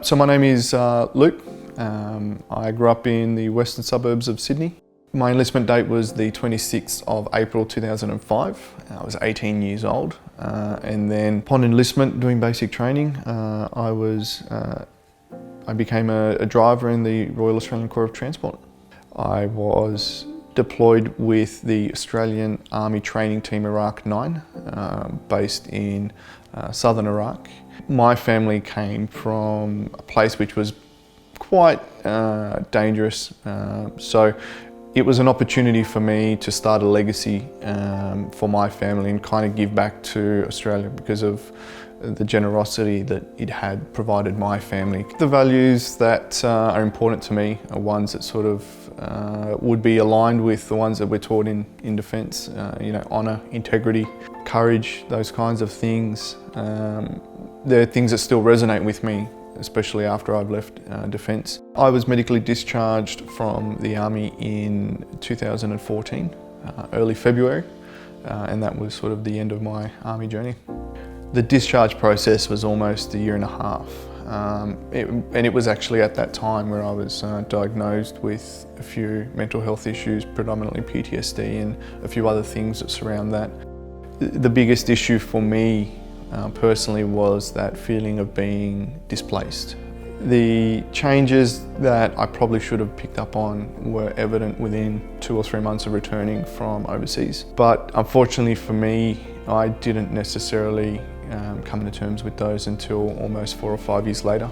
So my name is Luke. I grew up in the western suburbs of Sydney. My enlistment date was the 26th of April 2005. I was 18 years old, and then upon enlistment doing basic training, I became a driver in the Royal Australian Corps of Transport. I was deployed with the Australian Army Training Team Iraq 9, based in southern Iraq. My family came from a place which was quite dangerous, so it was an opportunity for me to start a legacy for my family and kind of give back to Australia because of the generosity that it had provided my family. The values that are important to me are ones that sort of would be aligned with the ones that we're taught in defence. Honour, integrity, courage, those kinds of things. They're things that still resonate with me, especially after I've left defence. I was medically discharged from the Army in 2014, early February, and that was sort of the end of my Army journey. The discharge process was almost a year and a half, and it was actually at that time where I was diagnosed with a few mental health issues, predominantly PTSD and a few other things that surround that. The biggest issue for me personally was that feeling of being displaced. The changes that I probably should have picked up on were evident within 2 or 3 months of returning from overseas. But unfortunately for me, I didn't necessarily come to terms with those until almost 4 or 5 years later.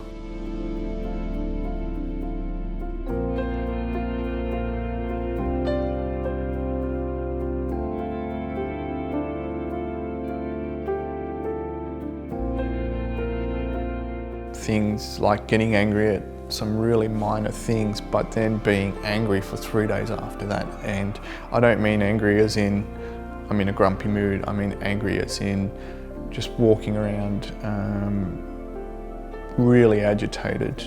Things like getting angry at some really minor things, but then being angry for 3 days after that. And I don't mean angry as in I'm in a grumpy mood, I mean angry as in just walking around really agitated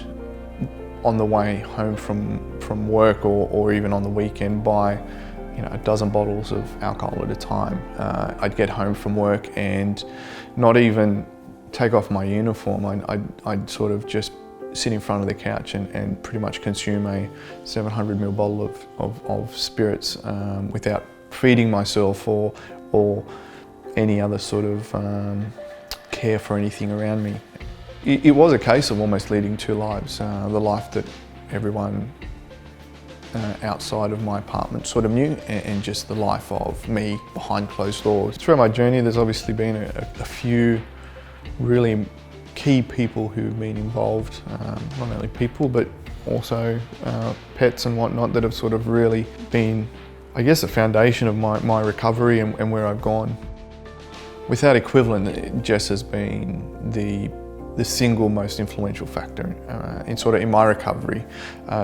on the way home from work or even on the weekend by a dozen bottles of alcohol at a time. I'd get home from work and not even take off my uniform. I'd sort of just sit in front of the couch and pretty much consume a 700ml bottle of spirits without feeding myself or any other sort of care for anything around me. It was a case of almost leading two lives, the life that everyone outside of my apartment sort of knew, and just the life of me behind closed doors. Throughout my journey, there's obviously been a few really key people who've been involved, not only people but also pets and whatnot that have sort of really been, I guess, the foundation of my recovery and where I've gone. Without equivalent, Jess has been the single most influential factor in my recovery.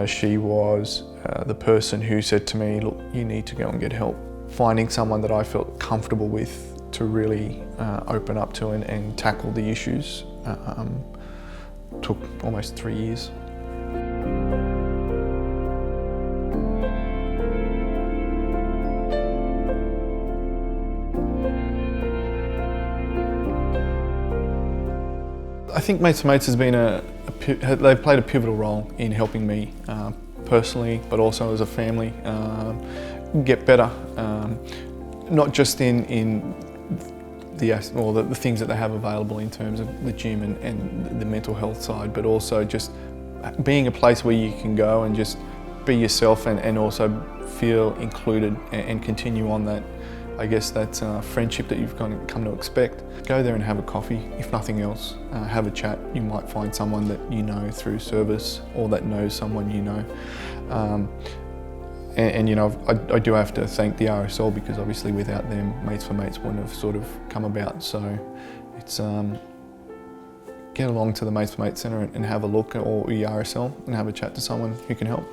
She was the person who said to me, look, you need to go and get help. Finding someone that I felt comfortable with to really open up to and tackle the issues took almost 3 years. I think Mates for Mates has been they've played a pivotal role in helping me personally, but also as a family get better, not just in the things that they have available in terms of the gym and the mental health side, but also just being a place where you can go and just be yourself and also feel included and continue on that, I guess, that friendship that you've come to expect. Go there and have a coffee, if nothing else. Have a chat. You might find someone that you know through service or that knows someone you know. I do have to thank the RSL because obviously without them, Mates for Mates wouldn't have sort of come about. So it's get along to the Mates for Mates Centre and have a look, or the RSL, and have a chat to someone who can help.